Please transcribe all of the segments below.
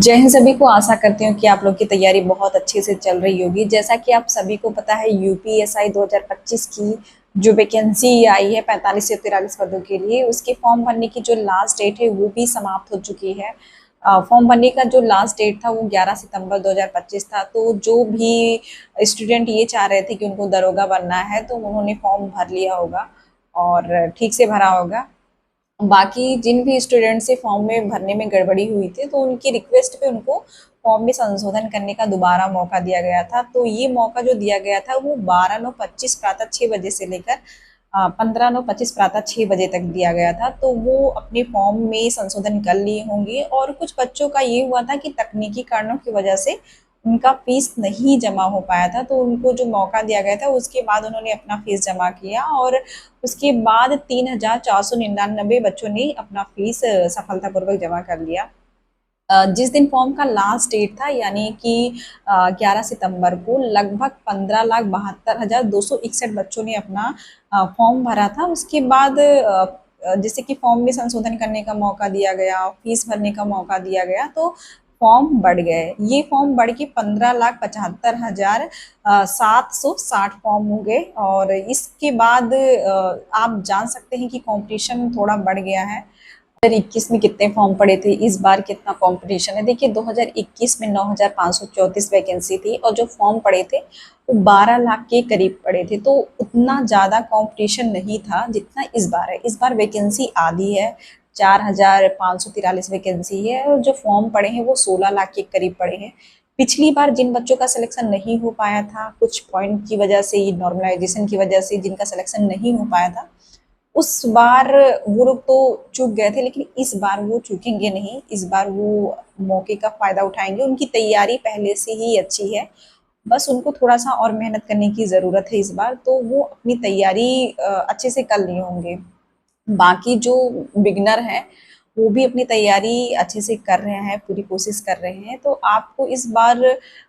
जय हिंद सभी को। आशा करती हूँ कि आप लोग की तैयारी बहुत अच्छे से चल रही होगी। जैसा कि आप सभी को पता है, यूपीएसआई 2025 की जो वैकेंसी आई है 45 से 43 पदों के लिए, उसके फॉर्म भरने की जो लास्ट डेट है वो भी समाप्त हो चुकी है। फॉर्म भरने का जो लास्ट डेट था वो 11 सितंबर 2025 था। तो जो भी स्टूडेंट ये चाह रहे थे कि उनको दरोगा बनना है, तो उन्होंने फॉर्म भर लिया होगा और ठीक से भरा होगा। बाकी जिन भी स्टूडेंट से फॉर्म में भरने में गड़बड़ी हुई थी, तो उनकी रिक्वेस्ट पे उनको फॉर्म में संशोधन करने का दोबारा मौका दिया गया था। तो ये मौका जो दिया गया था वो 12/9/25 प्रातः 6 बजे से लेकर 15/9/25 प्रातः 6 बजे तक दिया गया था। तो वो अपने फॉर्म में संशोधन कर लिए होंगे। और कुछ बच्चों का ये हुआ था कि तकनीकी कारणों की वजह से उनका फीस नहीं जमा हो पाया था, तो उनको जो मौका दिया गया था उसके बाद उन्होंने अपना फीस जमा किया। और उसके बाद 3,499 बच्चों ने अपना फीस सफलतापूर्वक जमा कर लिया। जिस दिन फॉर्म का लास्ट डेट था, यानी कि 11 सितंबर को, लगभग 15,72,261 बच्चों ने अपना फॉर्म भरा था। उसके बाद जैसे कि फॉर्म में संशोधन करने का मौका दिया गया, फीस भरने का मौका दिया गया, तो फॉर्म बढ़ गए। ये फॉर्म बढ़ के 15,75,760 फॉर्म हो गए। और इसके बाद आप जान सकते हैं कि कंपटीशन थोड़ा बढ़ गया है। 2021 में कितने फॉर्म पड़े थे, इस बार कितना कंपटीशन है। देखिए, 2021 में 9,534 वैकेंसी थी और जो फॉर्म पड़े थे वो 12 लाख के करीब पड़े थे। तो उतना ज़्यादा कंपटीशन नहीं था जितना इस बार है। इस बार वैकेंसी आधी है, 4,543 वैकेंसी है और जो फॉर्म पड़े हैं वो 16 लाख के करीब पड़े हैं। पिछली बार जिन बच्चों का सिलेक्शन नहीं हो पाया था, कुछ पॉइंट की वजह से, नॉर्मलाइजेशन की वजह से जिनका सिलेक्शन नहीं हो पाया था, उस बार वो लोग तो चूक गए थे, लेकिन इस बार वो चूकेंगे नहीं। इस बार वो मौके का फायदा उठाएंगे। उनकी तैयारी पहले से ही अच्छी है, बस उनको थोड़ा सा और मेहनत करने की ज़रूरत है इस बार। तो वो अपनी तैयारी अच्छे से कर लिए होंगे। बाकी जो बिगनर हैं वो भी अपनी तैयारी अच्छे से कर रहे हैं, पूरी कोशिश कर रहे हैं। तो आपको इस बार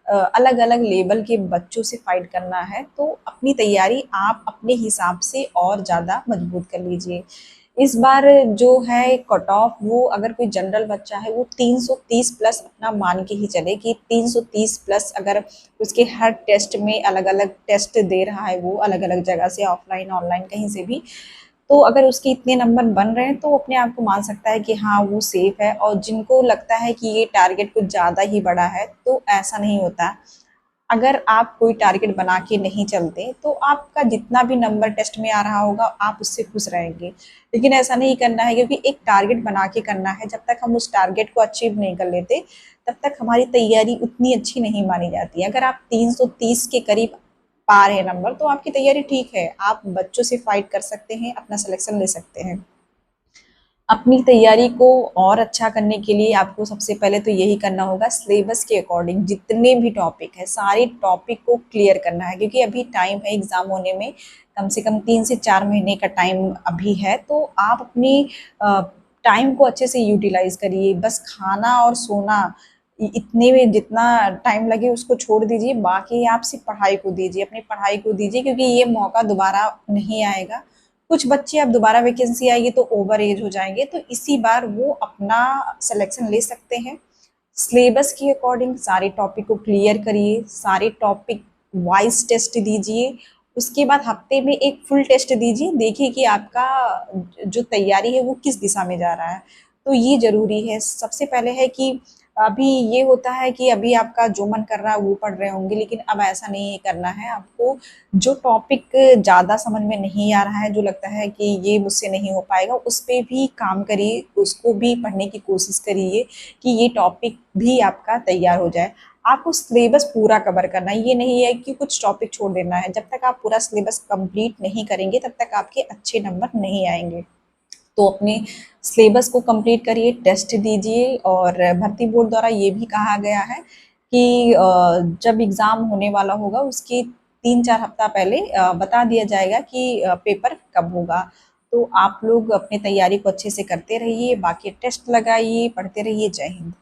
अलग अलग लेवल के बच्चों से फाइट करना है, तो अपनी तैयारी आप अपने हिसाब से और ज़्यादा मजबूत कर लीजिए। इस बार जो है कट ऑफ, वो अगर कोई जनरल बच्चा है वो 330 प्लस अपना मान के ही चले कि 330 प्लस। अगर उसके हर टेस्ट में अलग अलग टेस्ट दे रहा है, वो अलग अलग जगह से, ऑफलाइन ऑनलाइन कहीं से भी, तो अगर उसके इतने नंबर बन रहे हैं तो अपने आप को मान सकता है कि हाँ वो सेफ है। और जिनको लगता है कि ये टारगेट कुछ ज़्यादा ही बड़ा है, तो ऐसा नहीं होता। अगर आप कोई टारगेट बना के नहीं चलते तो आपका जितना भी नंबर टेस्ट में आ रहा होगा आप उससे खुश रहेंगे। लेकिन ऐसा नहीं करना है, क्योंकि एक टारगेट बना के करना है। जब तक हम उस टारगेट को अचीव नहीं कर लेते, तब तक हमारी तैयारी उतनी अच्छी नहीं मानी जाती। अगर आप 330 के करीब पा रहे हैं नंबर, तो आपकी तैयारी ठीक है, आप बच्चों से फाइट कर सकते हैं, अपना सिलेक्शन ले सकते हैं। अपनी तैयारी को और अच्छा करने के लिए आपको सबसे पहले तो यही करना होगा, सिलेबस के अकॉर्डिंग जितने भी टॉपिक है सारे टॉपिक को क्लियर करना है। क्योंकि अभी टाइम है एग्जाम होने में, कम से कम 3 से 4 महीने का टाइम अभी है। तो आप अपनी टाइम को अच्छे से यूटिलाइज करिए। बस खाना और सोना, इतने में जितना टाइम लगे उसको छोड़ दीजिए। बाकी आप सिर्फ पढ़ाई को दीजिए, अपनी पढ़ाई को दीजिए, क्योंकि ये मौका दोबारा नहीं आएगा। कुछ बच्चे अब दोबारा वैकेंसी आएगी तो ओवर एज हो जाएंगे, तो इसी बार वो अपना सिलेक्शन ले सकते हैं। सिलेबस के अकॉर्डिंग सारे टॉपिक को क्लियर करिए, सारे टॉपिक वाइज टेस्ट दीजिए। उसके बाद हफ्ते में एक फुल टेस्ट दीजिए, देखिए कि आपका जो तैयारी है वो किस दिशा में जा रहा है। तो ये जरूरी है। सबसे पहले है कि अभी ये होता है कि अभी आपका जो मन कर रहा है वो पढ़ रहे होंगे, लेकिन अब ऐसा नहीं करना है आपको। जो टॉपिक ज़्यादा समझ में नहीं आ रहा है, जो लगता है कि ये मुझसे नहीं हो पाएगा, उस पे भी काम करिए, उसको भी पढ़ने की कोशिश करिए कि ये टॉपिक भी आपका तैयार हो जाए। आपको सिलेबस पूरा कवर करना है, ये नहीं है कि कुछ टॉपिक छोड़ देना है। जब तक आप पूरा सिलेबस कंप्लीट नहीं करेंगे तब तक आपके अच्छे नंबर नहीं आएंगे। तो अपने सिलेबस को कंप्लीट करिए, टेस्ट दीजिए। और भर्ती बोर्ड द्वारा ये भी कहा गया है कि जब एग्ज़ाम होने वाला होगा उसके 3-4 हफ्ता पहले बता दिया जाएगा कि पेपर कब होगा। तो आप लोग अपनी तैयारी को अच्छे से करते रहिए, बाकी टेस्ट लगाइए, पढ़ते रहिए। जय हिंद।